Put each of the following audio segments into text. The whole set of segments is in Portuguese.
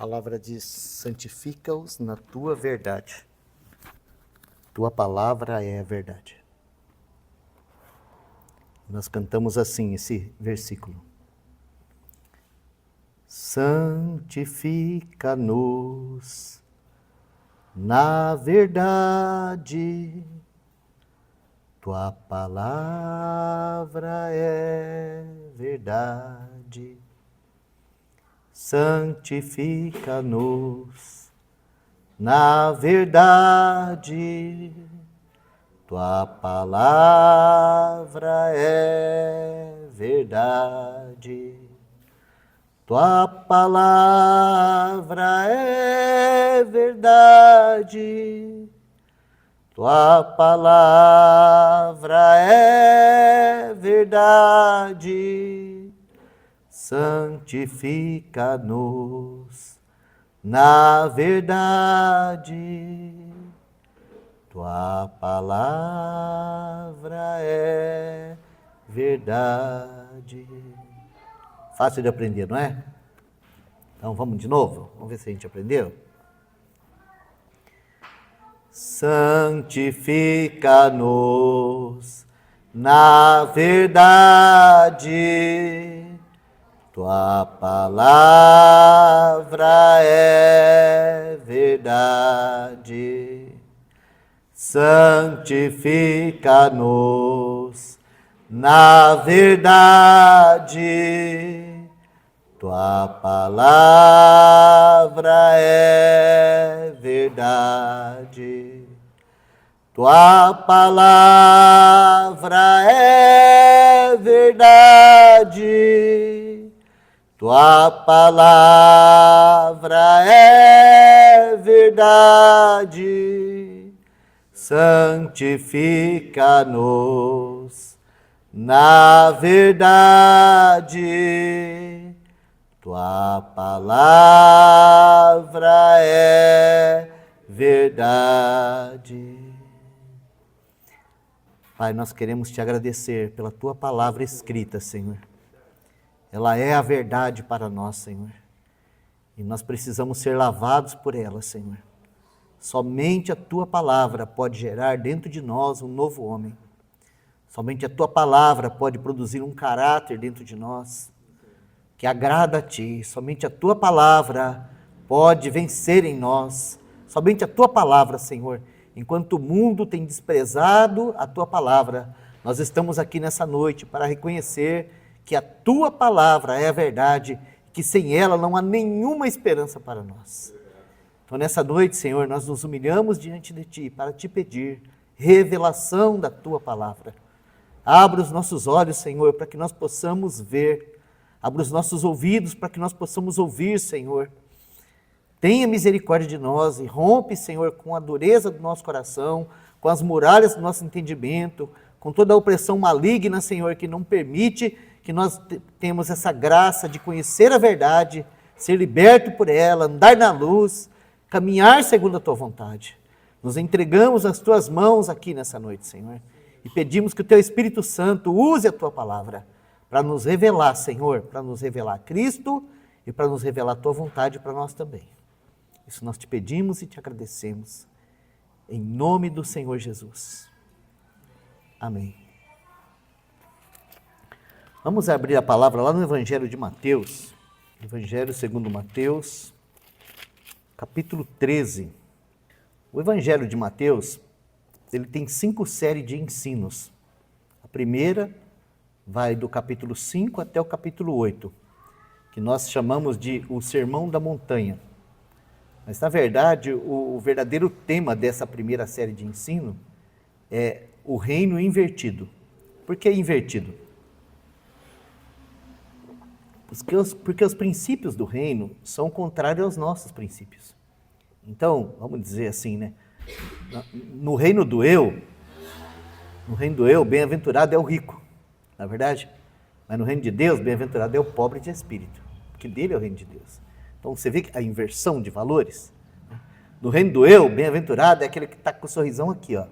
A palavra diz: santifica-os na tua verdade. Tua palavra é a verdade. Nós cantamos assim esse versículo. Santifica-nos na verdade. Tua palavra é verdade. Santifica-nos na verdade. Tua palavra é verdade. Tua palavra é verdade. Tua palavra é verdade. Santifica-nos na verdade. Tua palavra é verdade. Fácil de aprender, não é? Então vamos de novo? Vamos ver se a gente aprendeu. Santifica-nos na verdade. Tua palavra é verdade. Santifica-nos na verdade. Tua palavra é verdade. Tua palavra é verdade. Tua palavra é verdade. Santifica-nos na verdade. Tua palavra é verdade. Pai, nós queremos te agradecer pela tua palavra escrita, Senhor. Ela é a verdade para nós, Senhor. E nós precisamos ser lavados por ela, Senhor. Somente a tua palavra pode gerar dentro de nós um novo homem. Somente a tua palavra pode produzir um caráter dentro de nós que agrada a ti. Somente a tua palavra pode vencer em nós. Somente a tua palavra, Senhor. Enquanto o mundo tem desprezado a tua palavra, nós estamos aqui nessa noite para reconhecer que a tua palavra é a verdade, que sem ela não há nenhuma esperança para nós. Então nessa noite, Senhor, nós nos humilhamos diante de ti para te pedir revelação da tua palavra. Abra os nossos olhos, Senhor, para que nós possamos ver. Abra os nossos ouvidos para que nós possamos ouvir, Senhor. Tenha misericórdia de nós e rompe, Senhor, com a dureza do nosso coração, com as muralhas do nosso entendimento, com toda a opressão maligna, Senhor, que não permite que nós tenhamos essa graça de conhecer a verdade, ser liberto por ela, andar na luz, caminhar segundo a tua vontade. Nos entregamos às tuas mãos aqui nessa noite, Senhor, e pedimos que o teu Espírito Santo use a tua palavra para nos revelar, Senhor, para nos revelar Cristo e para nos revelar a tua vontade para nós também. Isso nós te pedimos e te agradecemos. Em nome do Senhor Jesus. Amém. Vamos abrir a palavra lá no Evangelho de Mateus. Evangelho segundo Mateus, capítulo 13. O Evangelho de Mateus, ele tem 5 séries de ensinos. A primeira vai do capítulo 5 até o capítulo 8, que nós chamamos de o Sermão da Montanha. Mas, na verdade, o verdadeiro tema dessa primeira série de ensino é o reino invertido. Por que invertido? Porque os princípios do reino são contrários aos nossos princípios. Então, vamos dizer assim, né? No reino do eu, bem-aventurado é o rico, não é verdade? Mas no reino de Deus, bem-aventurado é o pobre de espírito, porque dele é o reino de Deus. Então você vê a inversão de valores. No reino do eu, bem-aventurado é aquele que está com o sorrisão aqui, ó.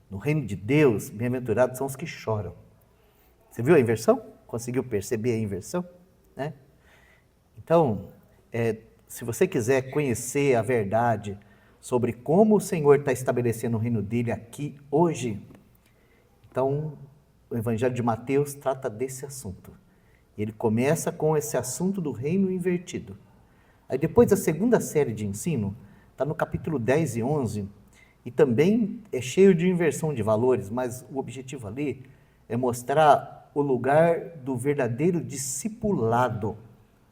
No reino de Deus, bem-aventurados são os que choram. Você viu a inversão? Conseguiu perceber a inversão? Né? Então, se você quiser conhecer a verdade sobre como o Senhor está estabelecendo o reino dele aqui hoje, então o Evangelho de Mateus trata desse assunto. Ele começa com esse assunto do reino invertido. Aí depois a segunda série de ensino está no capítulo 10 e 11, e também é cheio de inversão de valores, mas o objetivo ali é mostrar o lugar do verdadeiro discipulado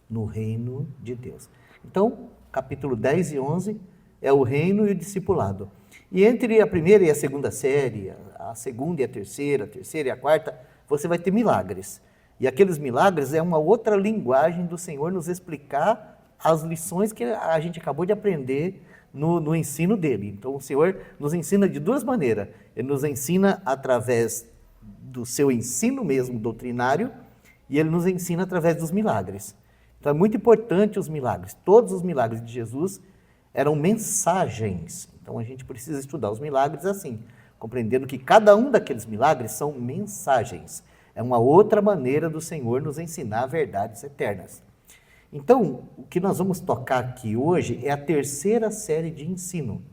no reino de Deus. Então, capítulo 10 e 11 é o reino e o discipulado. E entre a primeira e a segunda série, a segunda e a terceira e a quarta, você vai ter milagres. E aqueles milagres é uma outra linguagem do Senhor nos explicar as lições que a gente acabou de aprender no ensino dele. Então o Senhor nos ensina de duas maneiras. Ele nos ensina através do seu ensino mesmo doutrinário, e ele nos ensina através dos milagres. Então é muito importante os milagres. Todos os milagres de Jesus eram mensagens. Então a gente precisa estudar os milagres assim, compreendendo que cada um daqueles milagres são mensagens. É uma outra maneira do Senhor nos ensinar verdades eternas. Então, o que nós vamos tocar aqui hoje é a terceira série de ensino,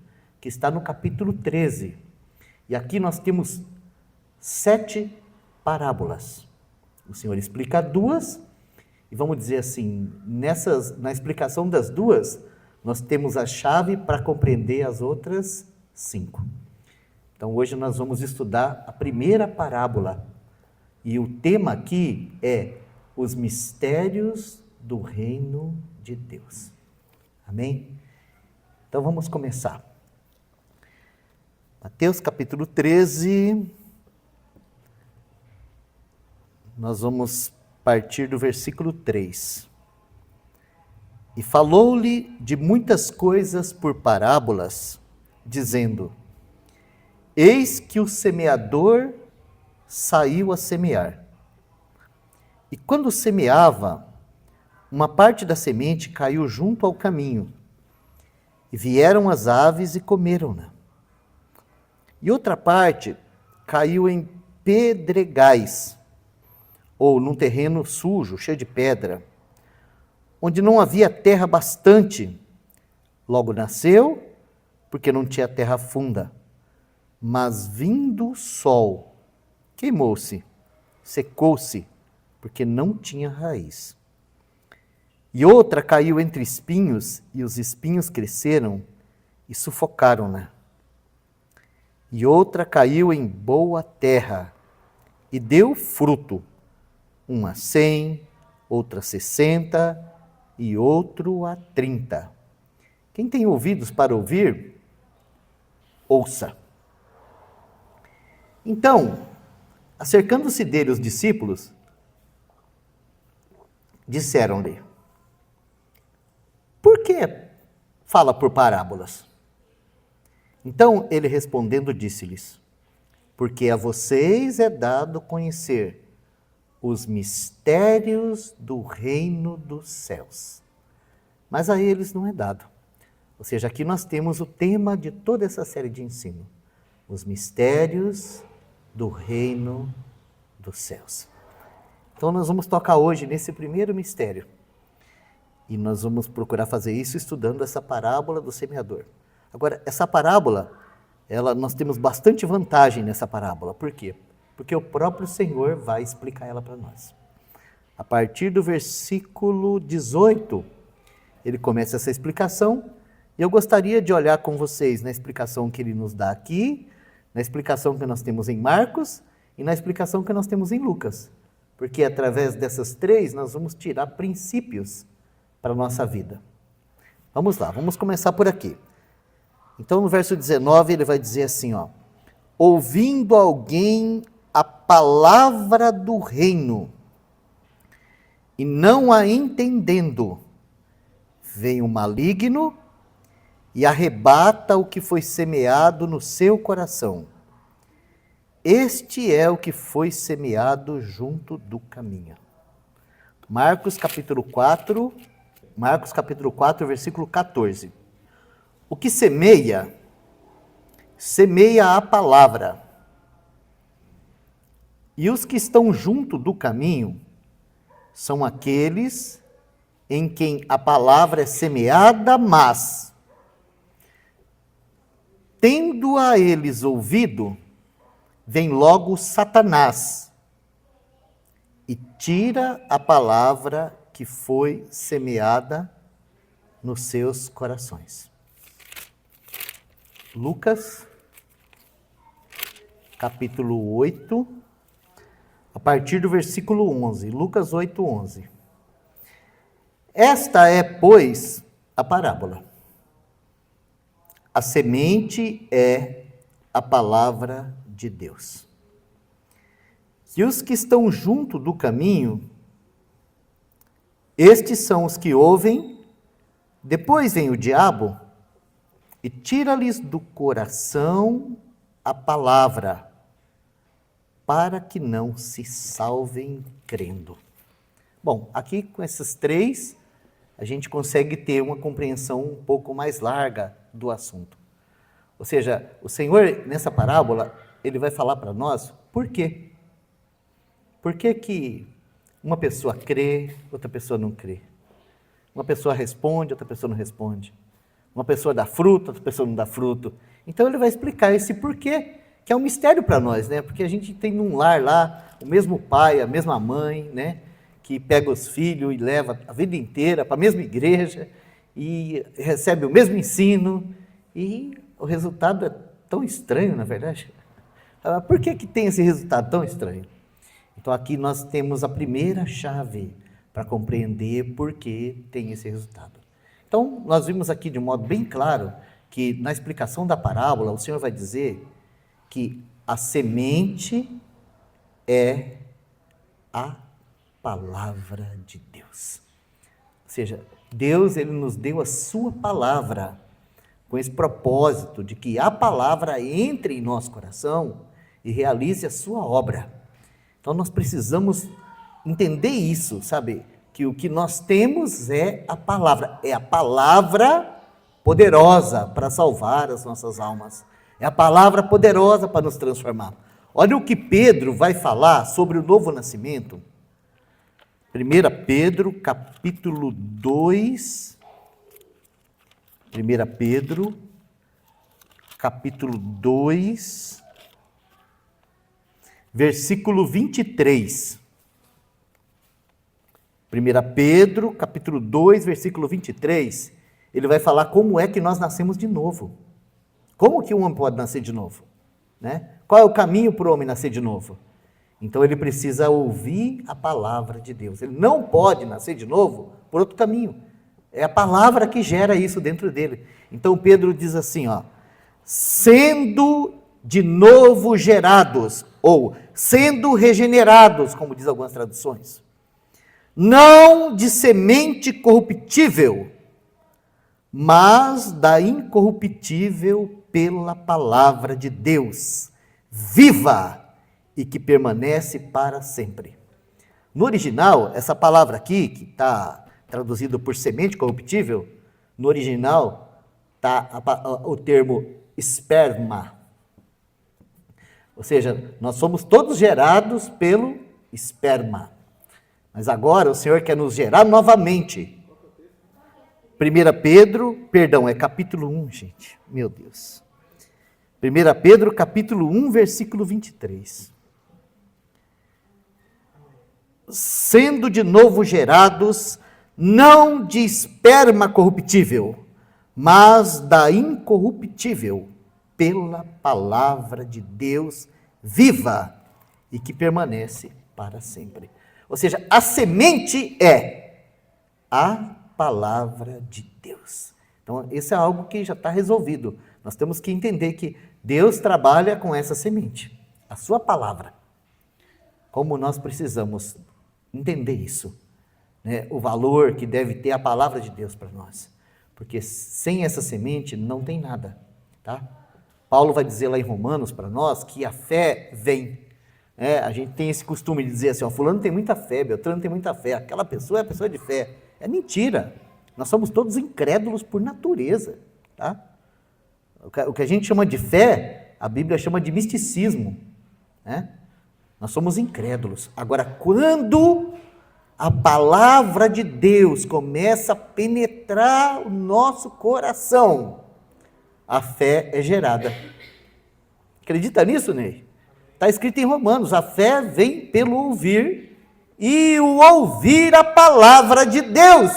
que está no capítulo 13. E aqui nós temos 7 parábolas. O Senhor explica 2, e vamos dizer assim, na explicação das 2, nós temos a chave para compreender as outras 5. Então, hoje nós vamos estudar a primeira parábola. E o tema aqui é os mistérios do reino de Deus. Amém? Então vamos começar. Mateus capítulo 13, nós vamos partir do versículo 3. E falou-lhe de muitas coisas por parábolas, dizendo: Eis que o semeador saiu a semear. E quando semeava, uma parte da semente caiu junto ao caminho, e vieram as aves e comeram-na. E outra parte caiu em pedregais, ou num terreno sujo, cheio de pedra, onde não havia terra bastante. Logo nasceu, porque não tinha terra funda. Mas vindo o sol, queimou-se, secou-se, porque não tinha raiz. E outra caiu entre espinhos, e os espinhos cresceram e sufocaram-na. E outra caiu em boa terra, e deu fruto, uma a 100, outra a 60, e outro a 30. Quem tem ouvidos para ouvir, ouça. Então, acercando-se dele os discípulos, disseram-lhe: Por que fala por parábolas? Então ele respondendo disse-lhes: Porque a vocês é dado conhecer os mistérios do reino dos céus, mas a eles não é dado. Ou seja, aqui nós temos o tema de toda essa série de ensino: os mistérios do reino dos céus. Então nós vamos tocar hoje nesse primeiro mistério. E nós vamos procurar fazer isso estudando essa parábola do semeador. Agora, essa parábola, nós temos bastante vantagem nessa parábola. Por quê? Porque o próprio Senhor vai explicar ela para nós. A partir do versículo 18, ele começa essa explicação. E eu gostaria de olhar com vocês na explicação que ele nos dá aqui, na explicação que nós temos em Marcos e na explicação que nós temos em Lucas. Porque através dessas 3 nós vamos tirar princípios para a nossa vida. Vamos lá, vamos começar por aqui. Então no verso 19 ele vai dizer assim, ouvindo alguém a palavra do reino e não a entendendo, vem o maligno e arrebata o que foi semeado no seu coração. Este é o que foi semeado junto do caminho. Marcos capítulo 4, versículo 14. O que semeia, semeia a palavra. E os que estão junto do caminho são aqueles em quem a palavra é semeada, mas, tendo a eles ouvido, vem logo Satanás e tira a palavra que foi semeada nos seus corações. Lucas, capítulo 8, a partir do versículo 11. Lucas 8, 11. Esta é, pois, a parábola. A semente é a palavra de Deus. E os que estão junto do caminho, estes são os que ouvem, depois vem o diabo e tira-lhes do coração a palavra, para que não se salvem crendo. Bom, aqui com esses três, a gente consegue ter uma compreensão um pouco mais larga do assunto. Ou seja, o Senhor, nessa parábola, ele vai falar para nós por quê. Por que que uma pessoa crê, outra pessoa não crê? Uma pessoa responde, outra pessoa não responde. Uma pessoa dá fruto, outra pessoa não dá fruto. Então ele vai explicar esse porquê, que é um mistério para nós, né? Porque a gente tem num lar lá, o mesmo pai, a mesma mãe, né? Que pega os filhos e leva a vida inteira para a mesma igreja e recebe o mesmo ensino, e o resultado é tão estranho, na verdade. Por que que tem esse resultado tão estranho? Então aqui nós temos a primeira chave para compreender por que tem esse resultado. Então nós vimos aqui de um modo bem claro que na explicação da parábola o Senhor vai dizer que a semente é a palavra de Deus. Ou seja, Deus, ele nos deu a sua palavra com esse propósito de que a palavra entre em nosso coração e realize a sua obra. Então nós precisamos entender isso, sabe? Que o que nós temos é a palavra poderosa para salvar as nossas almas. É a palavra poderosa para nos transformar. Olha o que Pedro vai falar sobre o novo nascimento. 1 Pedro, capítulo 2, 1 Pedro, capítulo 2, versículo 23. 1 Pedro, capítulo 2, versículo 23, ele vai falar como é que nós nascemos de novo. Como que um homem pode nascer de novo? Né? Qual é o caminho para o homem nascer de novo? Então ele precisa ouvir a palavra de Deus. Ele não pode nascer de novo por outro caminho. É a palavra que gera isso dentro dele. Então Pedro diz assim, ó, sendo de novo gerados, ou sendo regenerados, como diz algumas traduções, não de semente corruptível, mas da incorruptível pela palavra de Deus, viva e que permanece para sempre. No original, essa palavra aqui, que está traduzido por semente corruptível, no original está o termo esperma. Ou seja, nós somos todos gerados pelo esperma. Mas agora o Senhor quer nos gerar novamente. 1 Pedro, perdão, é capítulo 1, gente, meu Deus. 1 Pedro, capítulo 1, versículo 23. Sendo de novo gerados, não de esperma corruptível, mas da incorruptível, pela palavra de Deus viva e que permanece para sempre. Ou seja, a semente é a palavra de Deus. Então, isso é algo que já está resolvido. Nós temos que entender que Deus trabalha com essa semente, a sua palavra. Como nós precisamos entender isso, né? O valor que deve ter a palavra de Deus para nós. Porque sem essa semente não tem nada, tá? Paulo vai dizer lá em Romanos para nós que a fé vem. A gente tem esse costume de dizer assim, ó, fulano tem muita fé, Beltrano tem muita fé, aquela pessoa é a pessoa de fé. É mentira. Nós somos todos incrédulos por natureza, tá? O que a gente chama de fé, a Bíblia chama de misticismo, né? Nós somos incrédulos. Agora, quando a palavra de Deus começa a penetrar o nosso coração, a fé é gerada. Acredita nisso, Ney? Está escrito em Romanos, a fé vem pelo ouvir, e o ouvir a palavra de Deus.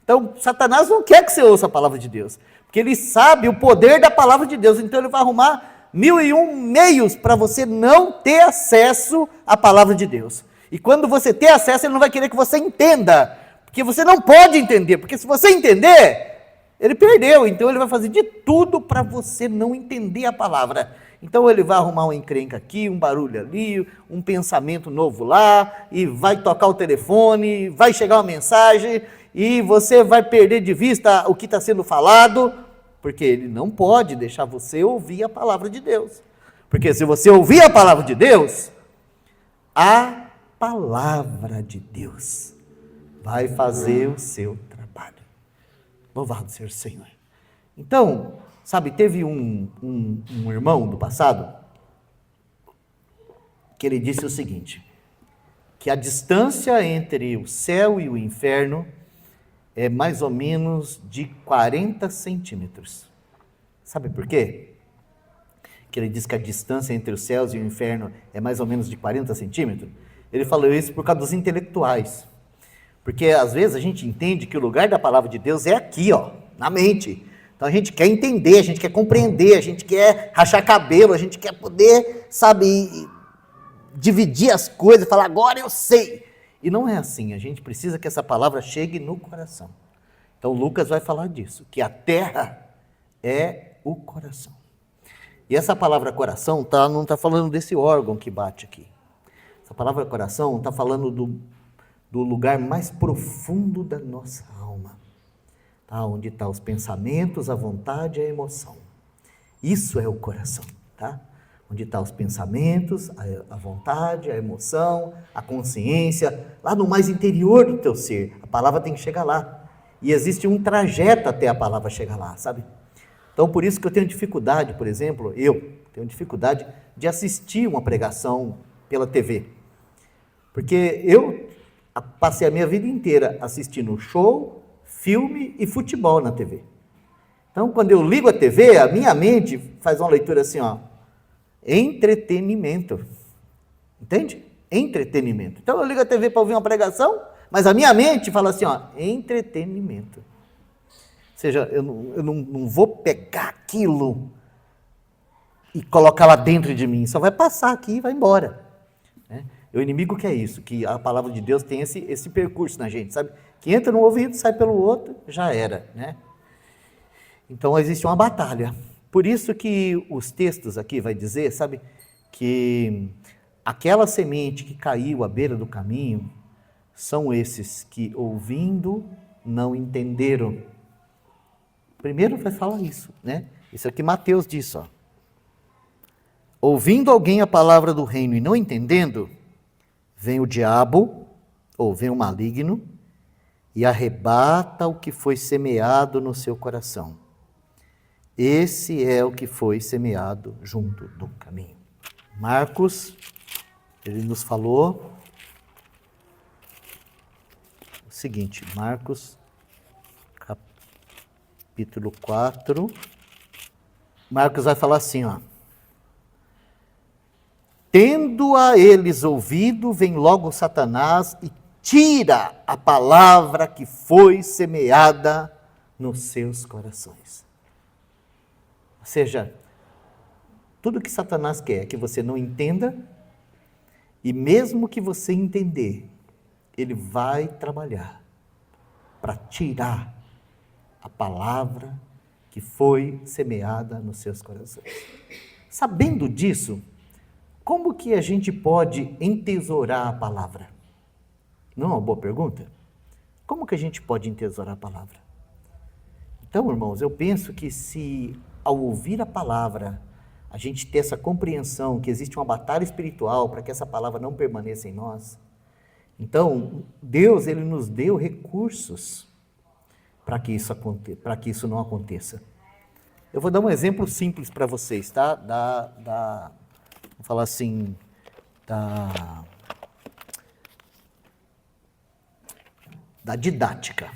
Então, Satanás não quer que você ouça a palavra de Deus, porque ele sabe o poder da palavra de Deus, então ele vai arrumar 1001 meios para você não ter acesso à palavra de Deus. E quando você ter acesso, ele não vai querer que você entenda, porque você não pode entender, porque se você entender, ele perdeu, então ele vai fazer de tudo para você não entender a palavra. Então ele vai arrumar uma encrenca aqui, um barulho ali, um pensamento novo lá, e vai tocar o telefone, vai chegar uma mensagem, e você vai perder de vista o que está sendo falado, porque ele não pode deixar você ouvir a palavra de Deus. Porque se você ouvir a palavra de Deus, a palavra de Deus vai fazer o seu trabalho. Louvado seja o Senhor. Então, sabe, teve um irmão do passado que ele disse o seguinte, que a distância entre o céu e o inferno é mais ou menos de 40 centímetros. Sabe por quê? Que ele diz que a distância entre os céus e o inferno é mais ou menos de 40 centímetros. Ele falou isso por causa dos intelectuais. Porque às vezes a gente entende que o lugar da palavra de Deus é aqui, ó, na mente. Então a gente quer entender, a gente quer compreender, a gente quer rachar cabelo, a gente quer poder, sabe, dividir as coisas, falar, agora eu sei. E não é assim, a gente precisa que essa palavra chegue no coração. Então Lucas vai falar disso, que a terra é o coração. E essa palavra coração não está falando desse órgão que bate aqui. Essa palavra coração está falando do lugar mais profundo da nossa alma. Tá? Onde estão os pensamentos, a vontade e a emoção. Isso é o coração, tá? Onde estão os pensamentos, a vontade, a emoção, a consciência, lá no mais interior do teu ser. A palavra tem que chegar lá. E existe um trajeto até a palavra chegar lá, sabe? Então, por isso que eu tenho dificuldade, por exemplo, eu tenho dificuldade de assistir uma pregação pela TV. Porque eu passei a minha vida inteira assistindo show, filme e futebol na TV. Então, quando eu ligo a TV, a minha mente faz uma leitura assim, ó, entretenimento. Entende? Entretenimento. Então, eu ligo a TV para ouvir uma pregação, mas a minha mente fala assim, ó, entretenimento. Ou seja, eu não vou pegar aquilo e colocar lá dentro de mim, só vai passar aqui e vai embora. Né? O inimigo quer isso, que a palavra de Deus tem esse percurso na gente, sabe? Que entra no ouvido, sai pelo outro, já era, né? Então existe uma batalha. Por isso que os textos aqui vai dizer, sabe, que aquela semente que caiu à beira do caminho são esses que ouvindo não entenderam. Primeiro vai falar isso, né? Isso aqui Mateus diz, ó. Ouvindo alguém a palavra do reino e não entendendo, vem o diabo, ou vem o maligno, e arrebata o que foi semeado no seu coração. Esse é o que foi semeado junto do caminho. Marcos, ele nos falou o seguinte, Marcos, capítulo 4, Marcos vai falar assim, ó. Tendo a eles ouvido, vem logo Satanás e tira a palavra que foi semeada nos seus corações. Ou seja, tudo que Satanás quer é que você não entenda, e mesmo que você entender, ele vai trabalhar para tirar a palavra que foi semeada nos seus corações. Sabendo disso, como que a gente pode entesourar a palavra? Não é uma boa pergunta? Como que a gente pode entesourar a palavra? Então, irmãos, eu penso que se ao ouvir a palavra, a gente ter essa compreensão que existe uma batalha espiritual para que essa palavra não permaneça em nós, então, Deus, ele nos deu recursos para que isso não aconteça. Eu vou dar um exemplo simples para vocês, tá? Vou falar assim, da didática.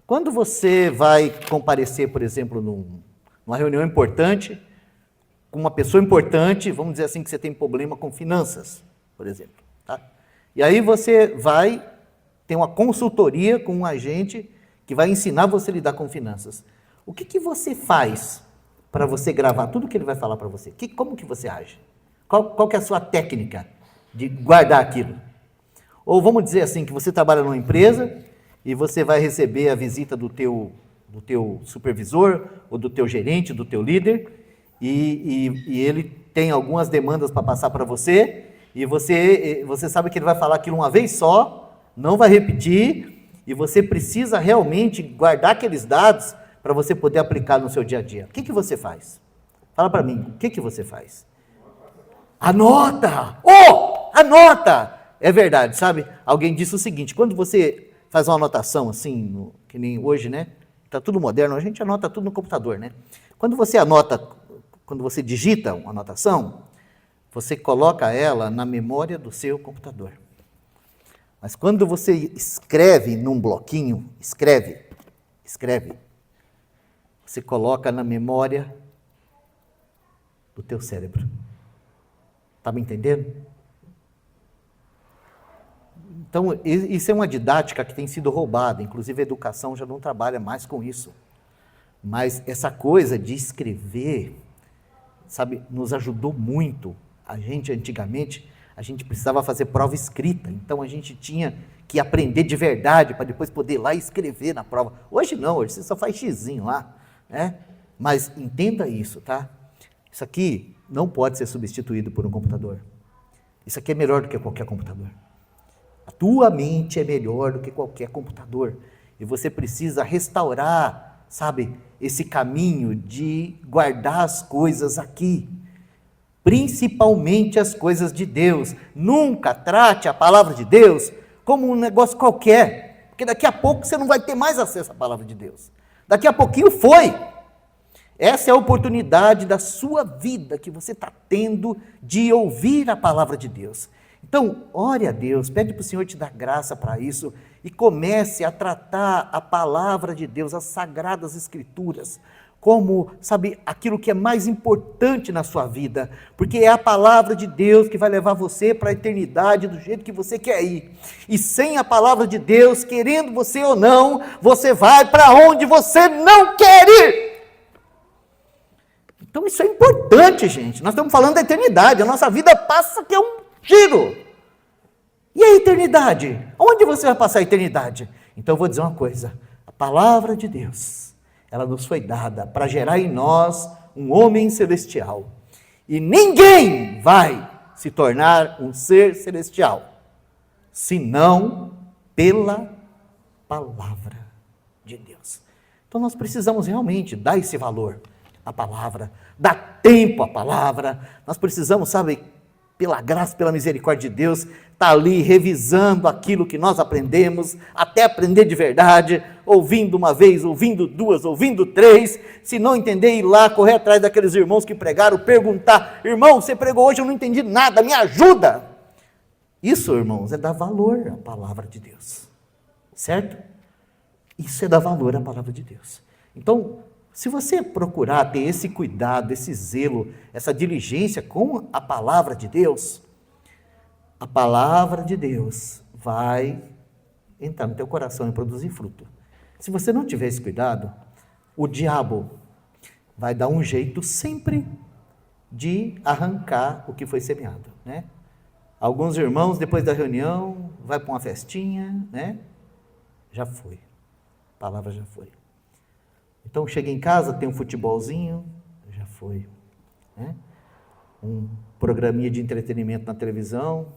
Quando você vai comparecer, por exemplo, numa reunião importante, com uma pessoa importante, vamos dizer assim que você tem problema com finanças, por exemplo, tá? E aí você vai ter uma consultoria com um agente que vai ensinar você a lidar com finanças. O que você faz para você gravar tudo que ele vai falar para você? Como que você age? Qual que é a sua técnica de guardar aquilo? Ou vamos dizer assim, que você trabalha numa empresa e você vai receber a visita do teu supervisor, ou do teu gerente, do teu líder, e ele tem algumas demandas para passar para você, e você sabe que ele vai falar aquilo uma vez só, não vai repetir, e você precisa realmente guardar aqueles dados para você poder aplicar no seu dia a dia. O que você faz? Fala para mim, o que você faz? Anota! Anota! É verdade, sabe? Alguém disse o seguinte, quando você faz uma anotação assim, que nem hoje, né? Está tudo moderno, a gente anota tudo no computador, né? Quando você digita uma anotação, você coloca ela na memória do seu computador. Mas quando você escreve num bloquinho, escreve, você coloca na memória do teu cérebro. Está me entendendo? Então, isso é uma didática que tem sido roubada, inclusive a educação já não trabalha mais com isso. Mas essa coisa de escrever, sabe, nos ajudou muito. Antigamente, a gente precisava fazer prova escrita, então a gente tinha que aprender de verdade para depois poder ir lá e escrever na prova. Hoje não, hoje você só faz xizinho lá, né? Mas entenda isso, tá? Isso aqui não pode ser substituído por um computador. Isso aqui é melhor do que qualquer computador. A tua mente é melhor do que qualquer computador. E você precisa restaurar, sabe, esse caminho de guardar as coisas aqui. Principalmente as coisas de Deus. Nunca trate a palavra de Deus como um negócio qualquer. Porque daqui a pouco você não vai ter mais acesso à palavra de Deus. Daqui a pouquinho foi. Essa é a oportunidade da sua vida que você está tendo de ouvir a palavra de Deus. Então, ore a Deus, pede para o Senhor te dar graça para isso e comece a tratar a palavra de Deus, as sagradas escrituras, como, sabe, aquilo que é mais importante na sua vida, porque é a palavra de Deus que vai levar você para a eternidade do jeito que você quer ir. E sem a palavra de Deus, querendo você ou não, você vai para onde você não quer ir. Então isso é importante, gente. Nós estamos falando da eternidade, a nossa vida passa que é um giro. E a eternidade? Onde você vai passar a eternidade? Então eu vou dizer uma coisa, a palavra de Deus, ela nos foi dada para gerar em nós um homem celestial. E ninguém vai se tornar um ser celestial, senão pela palavra de Deus. Então nós precisamos realmente dar esse valor à palavra, dar tempo à palavra. Nós precisamos, sabe, pela graça, pela misericórdia de Deus, estar ali revisando aquilo que nós aprendemos, até aprender de verdade, ouvindo uma vez, ouvindo duas, ouvindo três, se não entender, ir lá, correr atrás daqueles irmãos que pregaram, perguntar, irmão, você pregou hoje, eu não entendi nada, me ajuda. Isso, irmãos, é dar valor à palavra de Deus, certo? Isso é dar valor à palavra de Deus. Então, se você procurar ter esse cuidado, esse zelo, essa diligência com a palavra de Deus, a palavra de Deus vai entrar no teu coração e produzir fruto. Se você não tiver esse cuidado, o diabo vai dar um jeito sempre de arrancar o que foi semeado, né? Alguns irmãos, depois da reunião, vai para uma festinha, né? Já foi. A palavra já foi. Então, chega em casa, tem um futebolzinho, já foi, né? Um programinha de entretenimento na televisão,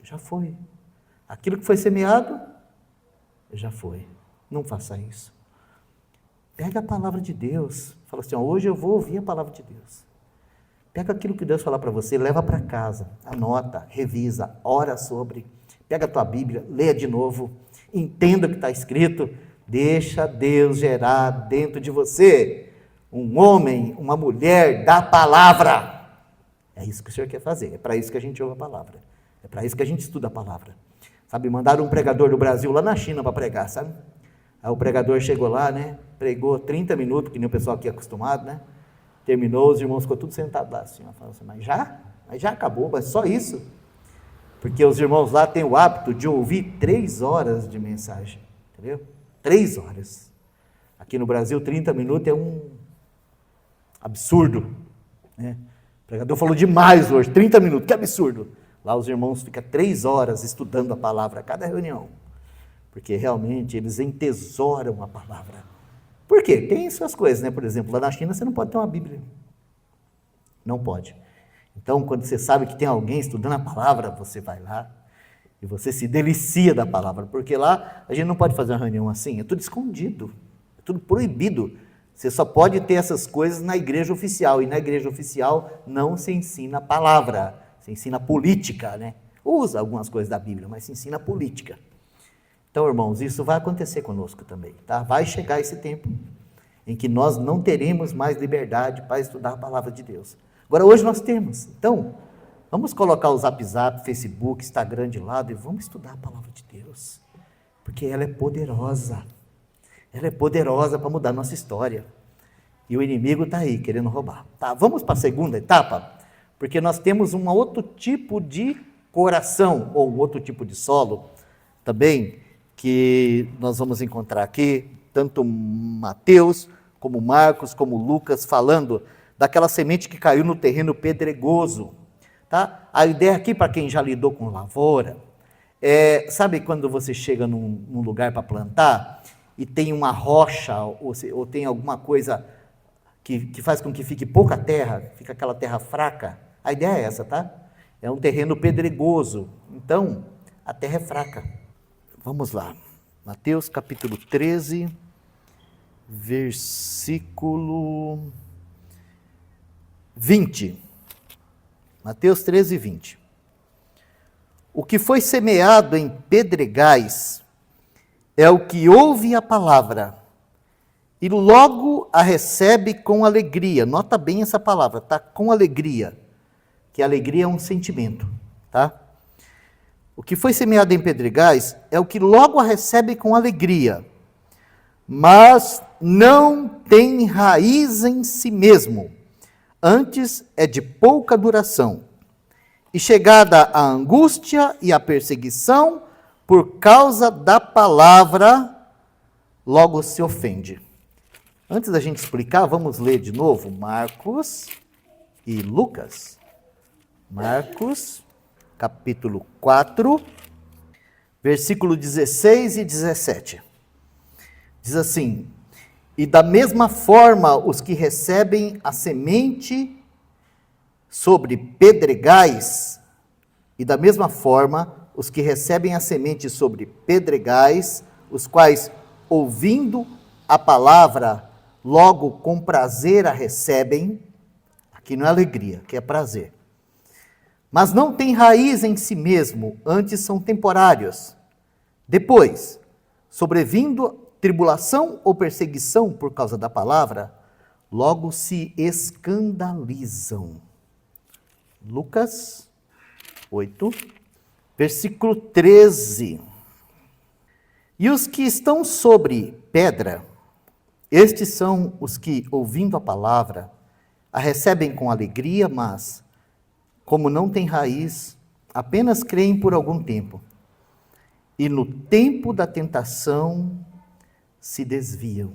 já foi. Aquilo que foi semeado, já foi. Não faça isso. Pega a palavra de Deus, fala assim, hoje eu vou ouvir a palavra de Deus. Pega aquilo que Deus falar para você, leva para casa, anota, revisa, ora sobre, pega a tua Bíblia, leia de novo, entenda o que está escrito. Deixa Deus gerar dentro de você um homem, uma mulher da palavra. É isso que o Senhor quer fazer, é para isso que a gente ouve a palavra, é para isso que a gente estuda a palavra. Sabe, mandaram um pregador do Brasil lá na China para pregar, sabe? Aí o pregador chegou lá, né? Pregou 30 minutos, que nem o pessoal aqui é acostumado, né? Terminou, os irmãos ficou tudo sentados lá, assim, falando assim, mas já acabou, mas só isso? Porque os irmãos lá têm o hábito de ouvir 3 horas de mensagem, entendeu? 3 horas. Aqui no Brasil, 30 minutos é um absurdo, né? O pregador falou demais hoje, 30 minutos, que absurdo. Lá os irmãos ficam 3 horas estudando a palavra a cada reunião, porque realmente eles entesouram a palavra. Por quê? Tem suas coisas, né? Por exemplo, lá na China você não pode ter uma Bíblia. Não pode. Então, quando você sabe que tem alguém estudando a palavra, você vai lá e você se delicia da palavra, porque lá a gente não pode fazer uma reunião assim, é tudo escondido, é tudo proibido. Você só pode ter essas coisas na igreja oficial, e na igreja oficial não se ensina a palavra, se ensina política, né? Usa algumas coisas da Bíblia, mas se ensina política. Então, irmãos, isso vai acontecer conosco também, tá? Vai chegar esse tempo em que nós não teremos mais liberdade para estudar a palavra de Deus. Agora, hoje nós temos. Então, vamos colocar o Zap, Facebook, Instagram de lado e vamos estudar a palavra de Deus, porque ela é poderosa. Ela é poderosa para mudar a nossa história. E o inimigo está aí, querendo roubar. Tá, vamos para a segunda etapa, porque nós temos um outro tipo de coração, ou um outro tipo de solo, também, que nós vamos encontrar aqui, tanto Mateus, como Marcos, como Lucas, falando daquela semente que caiu no terreno pedregoso. Tá? A ideia aqui, para quem já lidou com lavoura, sabe quando você chega num lugar para plantar, e tem uma rocha, ou tem alguma coisa que faz com que fique pouca terra, fica aquela terra fraca? A ideia é essa, tá? É um terreno pedregoso, então a terra é fraca. Vamos lá, Mateus capítulo 13, versículo 20. Mateus 13, 20. O que foi semeado em pedregais é o que ouve a palavra e logo a recebe com alegria. Nota bem essa palavra, tá? Com alegria, que alegria é um sentimento, tá? O que foi semeado em pedregais é o que logo a recebe com alegria, mas não tem raiz em si mesmo, antes é de pouca duração. E chegada a angústia e a perseguição, por causa da palavra, logo se ofende. Antes da gente explicar, vamos ler de novo Marcos e Lucas. Marcos, capítulo 4, versículo 16 e 17. Diz assim: e da mesma forma os que recebem a semente sobre pedregais, e da mesma forma os que recebem a semente sobre pedregais, os quais, ouvindo a palavra, logo com prazer a recebem. Aqui não é alegria, aqui é prazer. Mas não tem raiz em si mesmo, antes são temporários. Depois, sobrevindo tribulação ou perseguição por causa da palavra, logo se escandalizam. Lucas 8, versículo 13. E os que estão sobre pedra, estes são os que, ouvindo a palavra, a recebem com alegria, mas, como não tem raiz, apenas creem por algum tempo. E no tempo da tentação se desviam.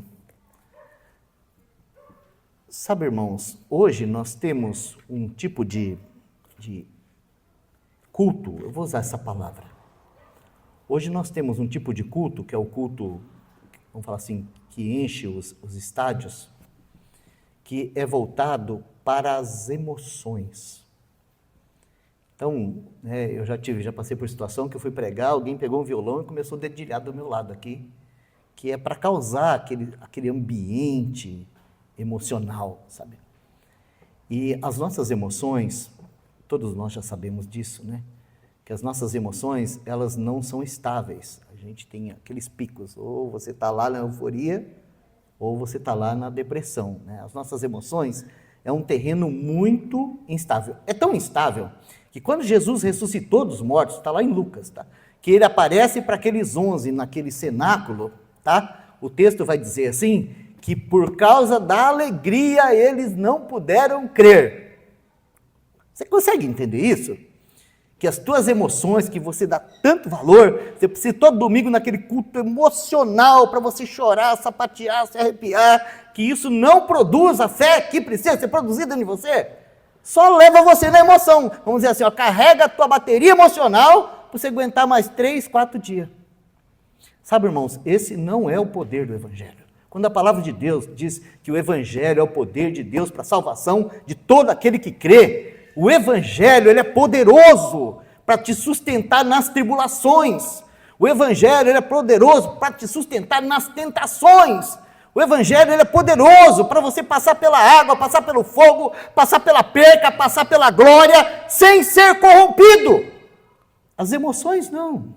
Sabe, irmãos, hoje nós temos um tipo de culto, eu vou usar essa palavra. Hoje nós temos um tipo de culto, que é o culto, vamos falar assim, que enche os estádios, que é voltado para as emoções. Então, eu já passei por situação que eu fui pregar, alguém pegou um violão e começou a dedilhar do meu lado aqui, que é para causar aquele ambiente emocional, sabe? E as nossas emoções, todos nós já sabemos disso, né? Que as nossas emoções, elas não são estáveis. A gente tem aqueles picos, ou você está lá na euforia, ou você está lá na depressão, né? As nossas emoções é um terreno muito instável. É tão instável que quando Jesus ressuscitou dos mortos, está lá em Lucas, tá? que ele aparece para aqueles 11 naquele cenáculo, tá? O texto vai dizer assim, que por causa da alegria eles não puderam crer. Você consegue entender isso? Que as tuas emoções, que você dá tanto valor, você precisa ir todo domingo naquele culto emocional para você chorar, sapatear, se arrepiar, que isso não produz a fé que precisa ser produzida em você. Só leva você na emoção. Vamos dizer assim, ó, carrega a tua bateria emocional para você aguentar mais 3, 4 dias. Sabe, irmãos, esse não é o poder do Evangelho. Quando a palavra de Deus diz que o Evangelho é o poder de Deus para a salvação de todo aquele que crê, o Evangelho ele é poderoso para te sustentar nas tribulações. O Evangelho ele é poderoso para te sustentar nas tentações. O Evangelho ele é poderoso para você passar pela água, passar pelo fogo, passar pela perca, passar pela glória, sem ser corrompido. As emoções não.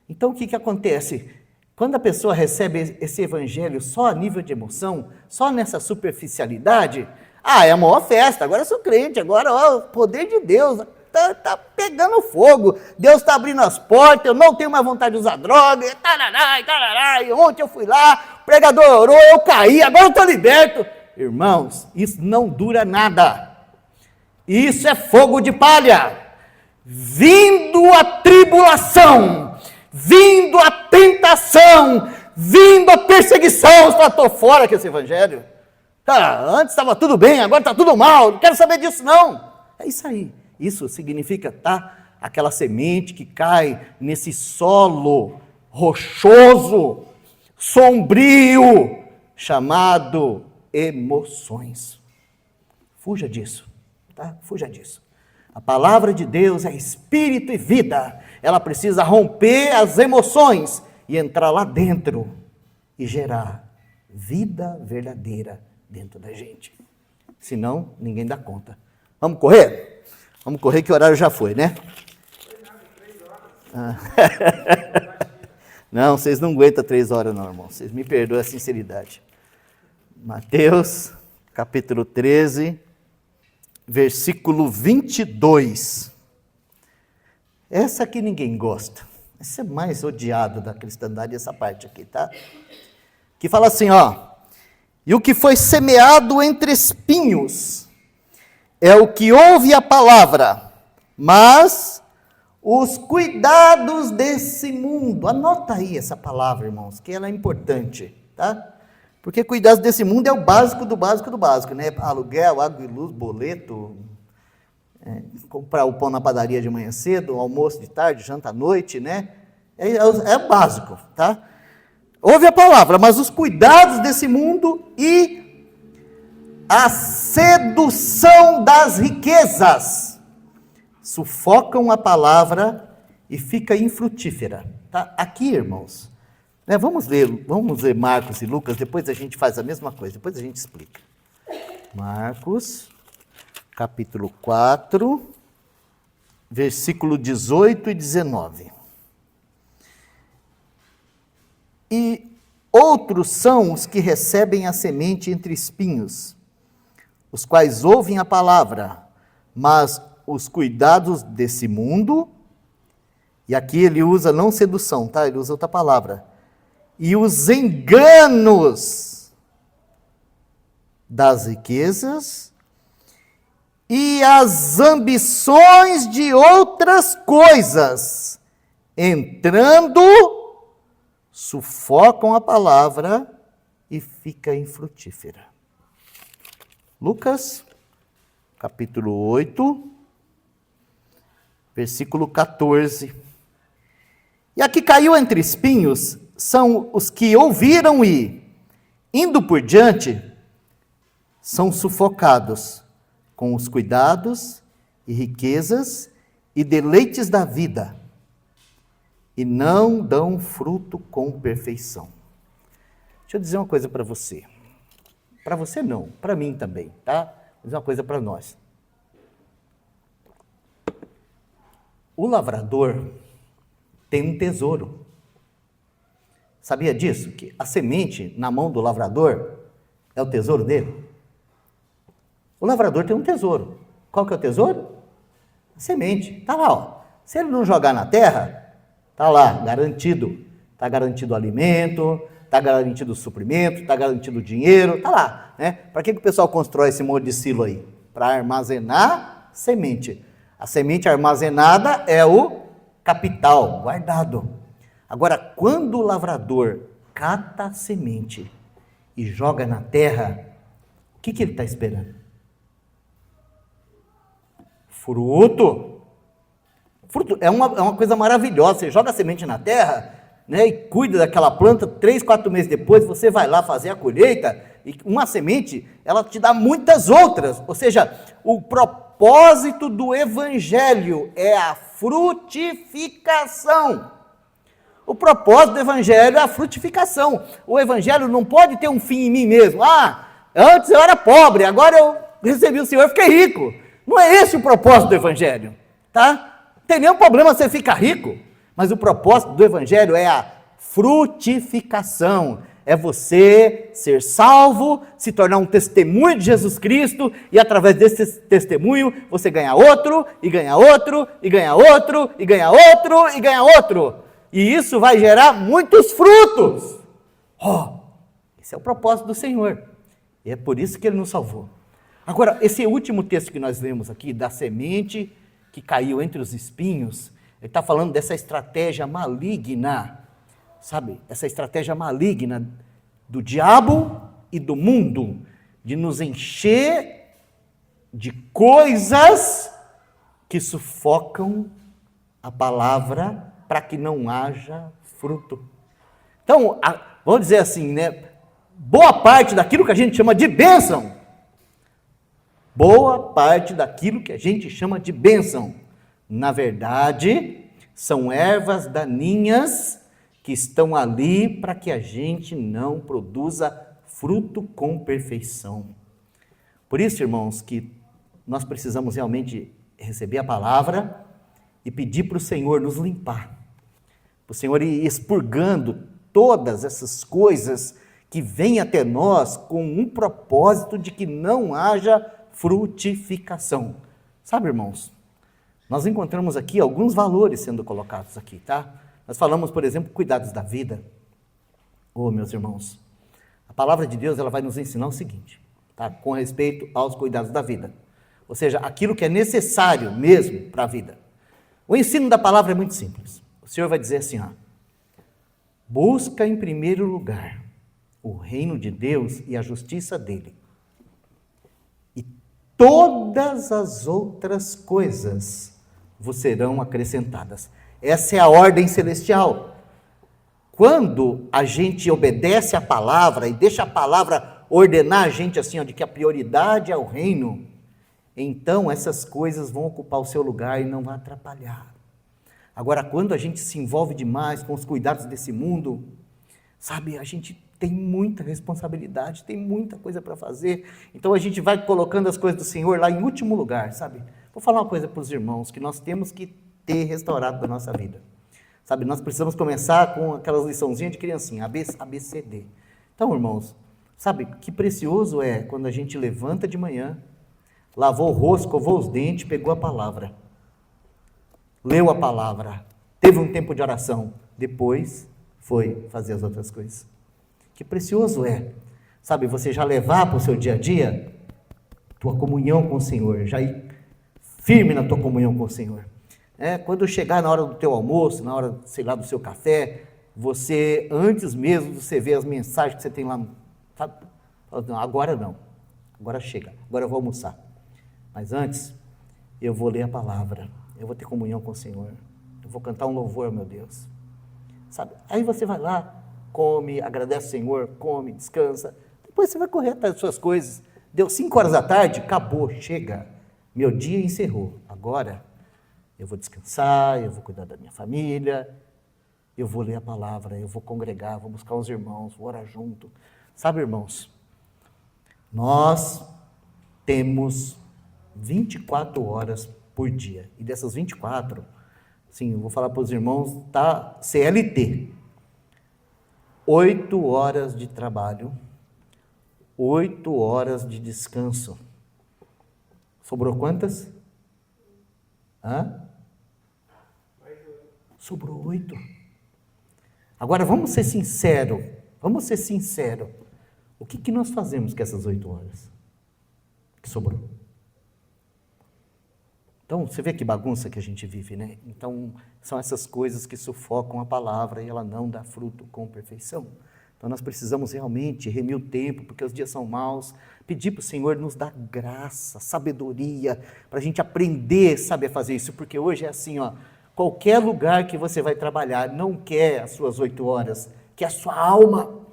Então o que acontece? Quando a pessoa recebe esse Evangelho só a nível de emoção, só nessa superficialidade, é a maior festa, agora eu sou crente, agora ó, o poder de Deus está pegando fogo, Deus está abrindo as portas, eu não tenho mais vontade de usar droga, e ontem eu fui lá, o pregador orou, eu caí, agora eu estou liberto. Irmãos, isso não dura nada, isso é fogo de palha, vindo a tribulação, vindo a tentação, vindo a perseguição, só estou fora com esse Evangelho. Antes estava tudo bem, agora está tudo mal, não quero saber disso não. É isso aí, isso significa aquela semente que cai nesse solo rochoso, sombrio, chamado emoções. Fuja disso, tá? Fuja disso. A palavra de Deus é espírito e vida, ela precisa romper as emoções e entrar lá dentro e gerar vida verdadeira dentro da gente. Senão, ninguém dá conta. Vamos correr? Vamos correr que o horário já foi, né? Não, vocês não aguentam 3 horas não, irmão. Vocês me perdoem a sinceridade. Mateus, capítulo 13, versículo 22. Essa aqui ninguém gosta. Essa é mais odiado da cristandade, essa parte aqui, tá? Que fala assim, ó. E o que foi semeado entre espinhos é o que ouve a palavra, mas os cuidados desse mundo. Anota aí essa palavra, irmãos, que ela é importante, tá? Porque cuidados desse mundo é o básico do básico do básico, né? Aluguel, água e luz, boleto, comprar o pão na padaria de manhã cedo, almoço de tarde, janta à noite, né? É o básico, tá? Ouve a palavra, mas os cuidados desse mundo e a sedução das riquezas sufocam a palavra e fica infrutífera. Tá? Aqui, irmãos, né, vamos ler Marcos e Lucas, depois a gente faz a mesma coisa, depois a gente explica. Marcos, capítulo 4, versículo 18 e 19. E outros são os que recebem a semente entre espinhos, os quais ouvem a palavra, mas os cuidados desse mundo, e aqui ele usa não sedução, tá? Ele usa outra palavra, e os enganos das riquezas e as ambições de outras coisas, entrando, sufocam a palavra e fica infrutífera. Lucas, capítulo 8, versículo 14. E aqui caiu entre espinhos, são os que ouviram e, indo por diante, são sufocados com os cuidados e riquezas e deleites da vida, e não dão fruto com perfeição. Deixa eu dizer uma coisa para você. Para você não, para mim também, tá? Vou dizer uma coisa para nós. O lavrador tem um tesouro. Sabia disso? Que a semente na mão do lavrador é o tesouro dele? O lavrador tem um tesouro. Qual que é o tesouro? A semente. Está lá, ó. Se ele não jogar na terra, Está lá, garantido. Está garantido o alimento, está garantido o suprimento, está garantido o dinheiro, está lá. Né? Para que o pessoal constrói esse monte de silo aí? Para armazenar semente. A semente armazenada é o capital guardado. Agora, quando o lavrador cata a semente e joga na terra, o que ele está esperando? Fruto. Fruto é uma coisa maravilhosa. Você joga a semente na terra, né, e cuida daquela planta, 3, 4 meses depois você vai lá fazer a colheita, e uma semente, ela te dá muitas outras. Ou seja, o propósito do evangelho é a frutificação. O propósito do evangelho é a frutificação. O evangelho não pode ter um fim em mim mesmo. Antes eu era pobre, agora eu recebi o Senhor e fiquei rico. Não é esse o propósito do evangelho, tá? Não tem nenhum problema você ficar rico, mas o propósito do evangelho é a frutificação. É você ser salvo, se tornar um testemunho de Jesus Cristo, e através desse testemunho você ganha outro, e ganha outro, e ganha outro, e ganha outro, e ganha outro. E isso vai gerar muitos frutos. Esse é o propósito do Senhor. E é por isso que Ele nos salvou. Agora, esse último texto que nós lemos aqui, da semente que caiu entre os espinhos, ele está falando dessa estratégia maligna, sabe? Essa estratégia maligna do diabo e do mundo, de nos encher de coisas que sufocam a palavra para que não haja fruto. Então, vamos dizer assim, né? Boa parte daquilo que a gente chama de bênção, na verdade, são ervas daninhas que estão ali para que a gente não produza fruto com perfeição. Por isso, irmãos, que nós precisamos realmente receber a palavra e pedir para o Senhor nos limpar, para o Senhor ir expurgando todas essas coisas que vêm até nós com um propósito de que não haja frutificação. Sabe, irmãos, nós encontramos aqui alguns valores sendo colocados aqui, tá? Nós falamos, por exemplo, cuidados da vida. Meus irmãos, a palavra de Deus, ela vai nos ensinar o seguinte, tá? Com respeito aos cuidados da vida. Ou seja, aquilo que é necessário mesmo para a vida. O ensino da palavra é muito simples. O Senhor vai dizer assim, busca em primeiro lugar o reino de Deus e a justiça dele. E todas as outras coisas vos serão acrescentadas. Essa é a ordem celestial. Quando a gente obedece a palavra e deixa a palavra ordenar a gente assim, de que a prioridade é o reino, então essas coisas vão ocupar o seu lugar e não vão atrapalhar. Agora, quando a gente se envolve demais com os cuidados desse mundo, sabe, a gente tem muita responsabilidade, tem muita coisa para fazer, então a gente vai colocando as coisas do Senhor lá em último lugar, sabe? Vou falar uma coisa para os irmãos, que nós temos que ter restaurado da nossa vida. Sabe, nós precisamos começar com aquelas liçãozinhas de criancinha, ABCD. Então, irmãos, sabe, que precioso é quando a gente levanta de manhã, lavou o rosto, escovou os dentes, pegou a palavra, leu a palavra, teve um tempo de oração, depois foi fazer as outras coisas. Que precioso é, sabe, você já levar para o seu dia a dia tua comunhão com o Senhor, já ir firme na tua comunhão com o Senhor. Quando chegar na hora do teu almoço, na hora, sei lá, do seu café, você, antes mesmo de você ver as mensagens que você tem lá, sabe, não, agora não, agora chega, agora eu vou almoçar. Mas antes, eu vou ler a palavra, eu vou ter comunhão com o Senhor, eu vou cantar um louvor ao meu Deus. Sabe? Aí você vai lá, come, agradece o Senhor, come, descansa, depois você vai correr atrás das suas coisas. Deu 5 horas da tarde, acabou, chega, meu dia encerrou, agora eu vou descansar, eu vou cuidar da minha família, eu vou ler a palavra, eu vou congregar, vou buscar os irmãos, vou orar junto. Sabe, irmãos, nós temos 24 horas por dia, e dessas 24, sim, eu vou falar para os irmãos, tá CLT, 8 horas de trabalho, 8 horas de descanso. Sobrou quantas? Sobrou 8. Agora vamos ser sinceros. O que nós fazemos com essas 8 horas que sobrou? Então, você vê que bagunça que a gente vive, né? Então, são essas coisas que sufocam a palavra e ela não dá fruto com perfeição. Então, nós precisamos realmente remir o tempo, porque os dias são maus, pedir para o Senhor nos dar graça, sabedoria, para a gente aprender, sabe, a fazer isso, porque hoje é assim, ó, qualquer lugar que você vai trabalhar não quer as suas 8 horas, quer a sua alma.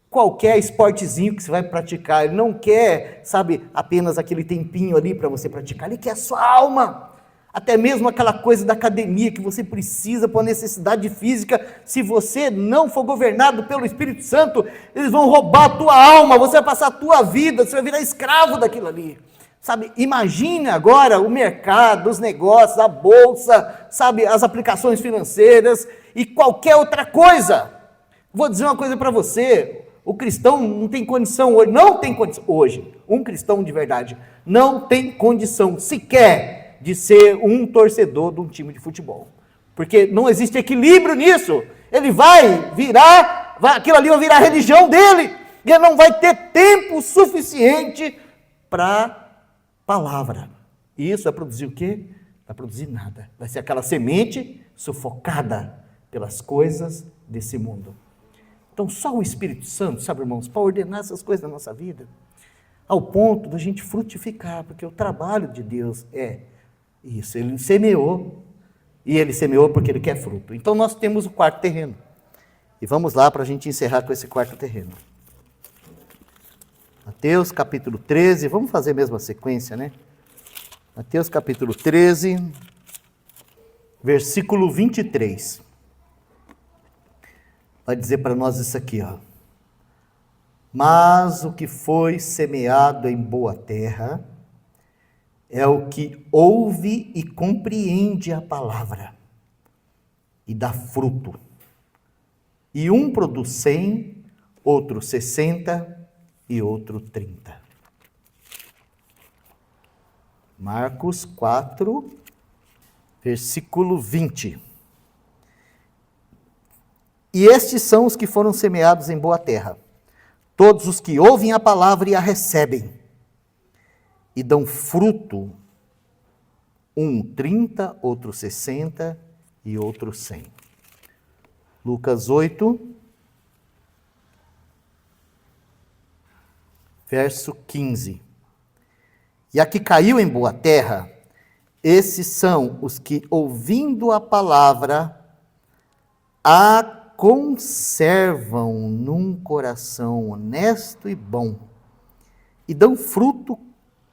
Qualquer esportezinho que você vai praticar, ele não quer, sabe, apenas aquele tempinho ali para você praticar, ele quer a sua alma. Até mesmo aquela coisa da academia que você precisa por necessidade física, se você não for governado pelo Espírito Santo, eles vão roubar a tua alma, você vai passar a tua vida, você vai virar escravo daquilo ali. Sabe, imagine agora o mercado, os negócios, a bolsa, sabe, as aplicações financeiras e qualquer outra coisa. Vou dizer uma coisa para você, o cristão não tem condição hoje, um cristão de verdade, não tem condição sequer de ser um torcedor de um time de futebol, porque não existe equilíbrio nisso, ele aquilo ali vai virar a religião dele, e ele não vai ter tempo suficiente para palavra, e isso vai produzir o quê? Vai produzir nada, vai ser aquela semente sufocada pelas coisas desse mundo. Então, só o Espírito Santo, sabe, irmãos, para ordenar essas coisas na nossa vida, ao ponto da gente frutificar, porque o trabalho de Deus é isso, Ele semeou, e Ele semeou porque Ele quer fruto. Então, nós temos o 4º terreno, e vamos lá para a gente encerrar com esse 4º terreno. Mateus capítulo 13, vamos fazer a mesma sequência, né? Mateus capítulo 13, versículo 23. Vai dizer para nós isso aqui, ó. Mas o que foi semeado em boa terra é o que ouve e compreende a palavra e dá fruto. E um produz 100, outro 60 e outro 30. Marcos 4, versículo 20. E estes são os que foram semeados em boa terra, todos os que ouvem a palavra e a recebem, e dão fruto, um 30, outro 60 e outro 100. Lucas 8, verso 15. E a que caiu em boa terra, esses são os que, ouvindo a palavra, a conservam num coração honesto e bom, e dão fruto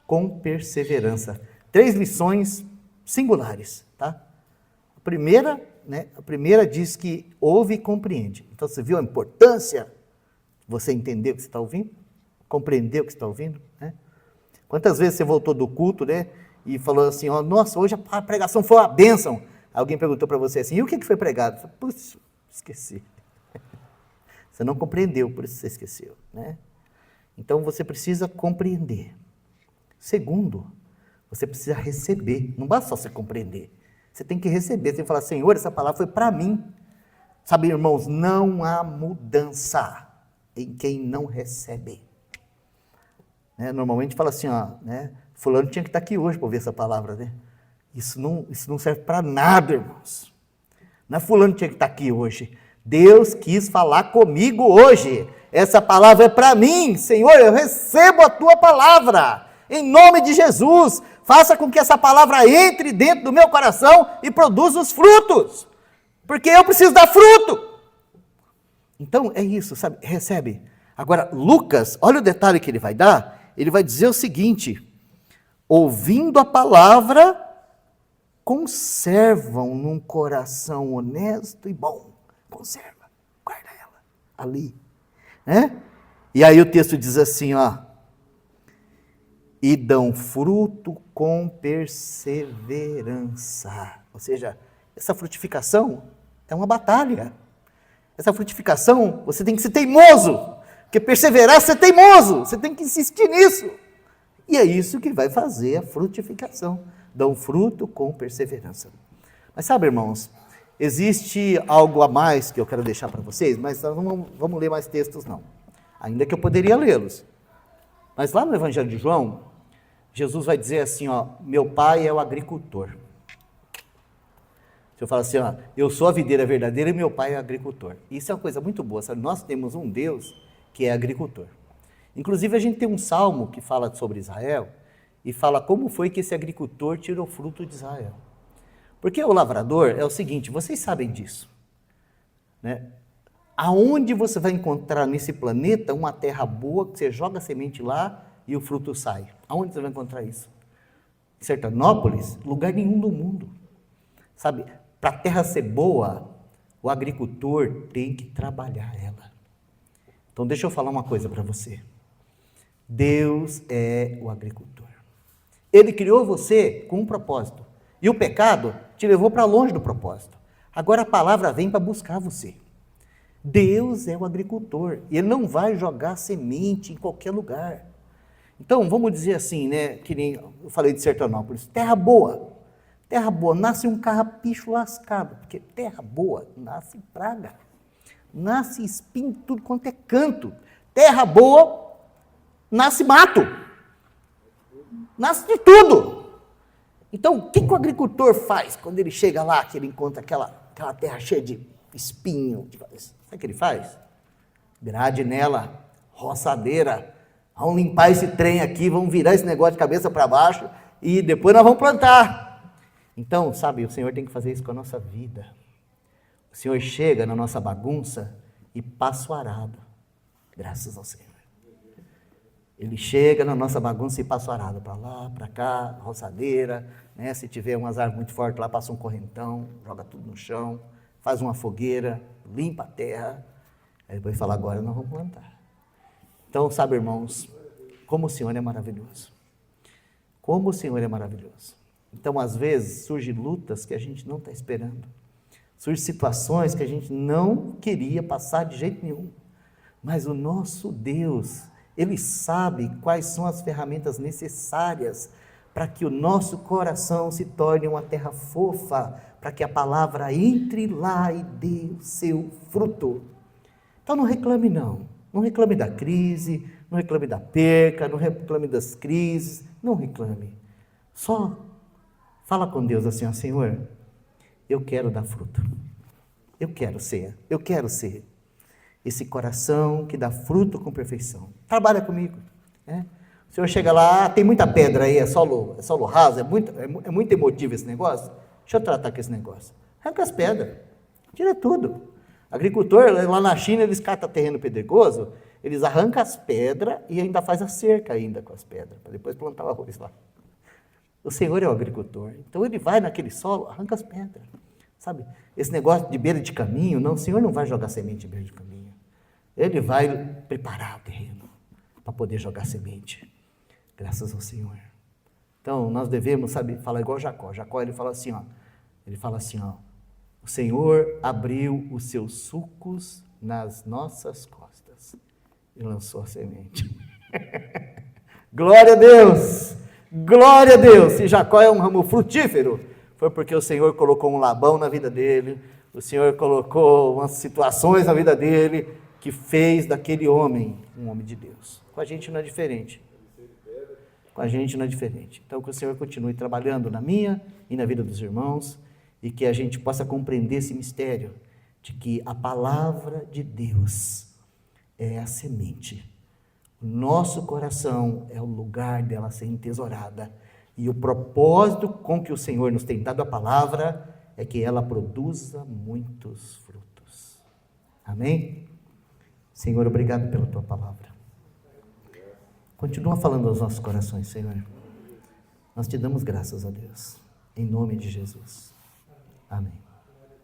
com perseverança. 3 lições singulares, tá? A primeira diz que ouve e compreende. Então, você viu a importância? Você entendeu o que você está ouvindo? Compreendeu o que você está ouvindo? Né? Quantas vezes você voltou do culto, né? E falou assim, ó, nossa, hoje a pregação foi uma bênção. Alguém perguntou para você assim, e o que foi pregado? Putz, esqueci. Você não compreendeu, por isso você esqueceu, né? Então, você precisa compreender. Segundo, você precisa receber. Não basta só você compreender. Você tem que receber. Você tem que falar, Senhor, essa palavra foi para mim. Sabe, irmãos, não há mudança em quem não recebe. Né? Normalmente fala assim, ó, né? Fulano tinha que estar aqui hoje para ouvir essa palavra, né? Isso não serve para nada, irmãos. Não é fulano tinha que estar aqui hoje. Deus quis falar comigo hoje. Essa palavra é para mim. Senhor, eu recebo a tua palavra. Em nome de Jesus, faça com que essa palavra entre dentro do meu coração e produza os frutos. Porque eu preciso dar fruto. Então, é isso, sabe? Recebe. Agora, Lucas, olha o detalhe que ele vai dar. Ele vai dizer o seguinte, ouvindo a palavra, conservam num coração honesto e bom. Conserva, guarda ela ali. Né? E aí o texto diz assim, ó. E dão fruto com perseverança. Ou seja, essa frutificação é uma batalha. Essa frutificação, você tem que ser teimoso. Porque perseverar, ser teimoso. Você tem que insistir nisso. E é isso que vai fazer a frutificação. Dão fruto com perseverança. Mas sabe, irmãos, existe algo a mais que eu quero deixar para vocês, mas nós não vamos ler mais textos não, ainda que eu poderia lê-los. Mas lá no Evangelho de João, Jesus vai dizer assim, ó, meu pai é o agricultor. Se eu falar assim, ó, eu sou a videira verdadeira e meu pai é agricultor. Isso é uma coisa muito boa, sabe? Nós temos um Deus que é agricultor. Inclusive a gente tem um salmo que fala sobre Israel e fala como foi que esse agricultor tirou fruto de Israel. Porque o lavrador é o seguinte, vocês sabem disso, né? Aonde você vai encontrar nesse planeta uma terra boa, que você joga a semente lá e o fruto sai? Aonde você vai encontrar isso? Em Sertanópolis? Lugar nenhum do mundo. Sabe, para a terra ser boa, o agricultor tem que trabalhar ela. Então deixa eu falar uma coisa para você. Deus é o agricultor. Ele criou você com um propósito. E o pecado te levou para longe do propósito. Agora a palavra vem para buscar você. Deus é o agricultor. E Ele não vai jogar semente em qualquer lugar. Então, vamos dizer assim, né? Que nem eu falei de Sertanópolis. Terra boa. Terra boa. Nasce um carrapicho lascado. Porque terra boa nasce praga. Nasce espinho de tudo quanto é canto. Terra boa nasce mato. Nasce de tudo. Então, o que o agricultor faz quando ele chega lá, que ele encontra aquela terra cheia de espinho? Sabe o que ele faz? Grade nela, roçadeira. Vamos limpar esse trem aqui, vamos virar esse negócio de cabeça para baixo e depois nós vamos plantar. Então, sabe, o Senhor tem que fazer isso com a nossa vida. O Senhor chega na nossa bagunça e passa o arado. Graças ao Senhor. Ele chega na nossa bagunça e passa o arado para lá, para cá, roçadeira, né? Se tiver umas árvores muito fortes lá, passa um correntão, joga tudo no chão, faz uma fogueira, limpa a terra, aí depois fala, agora nós vamos plantar. Então, sabe, irmãos, como o Senhor é maravilhoso. Como o Senhor é maravilhoso. Então, às vezes, surgem lutas que a gente não está esperando. Surgem situações que a gente não queria passar de jeito nenhum. Mas o nosso Deus, Ele sabe quais são as ferramentas necessárias para que o nosso coração se torne uma terra fofa, para que a palavra entre lá e dê o seu fruto. Então não reclame não. Não reclame da crise, não reclame da perca, não reclame das crises, não reclame. Só fala com Deus assim, ó, Senhor, eu quero dar fruto. Eu quero ser esse coração que dá fruto com perfeição. Trabalha comigo. Né? O Senhor chega lá, tem muita pedra aí, é solo raso, é muito emotivo esse negócio. Deixa eu tratar com esse negócio. Arranca as pedras, tira tudo. Agricultor, lá na China, eles catam terreno pedregoso, eles arrancam as pedras e ainda faz a cerca ainda com as pedras, para depois plantar o arroz lá. O Senhor é o agricultor, então Ele vai naquele solo, arranca as pedras. Sabe, esse negócio de beira de caminho, não, o Senhor não vai jogar semente em beira de caminho. Ele vai preparar o terreno para poder jogar semente. Graças ao Senhor. Então, nós devemos, sabe, falar igual Jacó. Jacó, ele fala assim, ó, o Senhor abriu os seus sulcos nas nossas costas e lançou a semente. Glória a Deus! Glória a Deus! Se Jacó é um ramo frutífero, foi porque o Senhor colocou um Labão na vida dele, o Senhor colocou umas situações na vida dele, que fez daquele homem um homem de Deus. Com a gente não é diferente. Com a gente não é diferente. Então, que o Senhor continue trabalhando na minha e na vida dos irmãos, e que a gente possa compreender esse mistério de que a palavra de Deus é a semente. O nosso coração é o lugar dela ser entesourada. E o propósito com que o Senhor nos tem dado a palavra é que ela produza muitos frutos. Amém? Senhor, obrigado pela tua palavra. Continua falando aos nossos corações, Senhor. Nós te damos graças a Deus. Em nome de Jesus. Amém.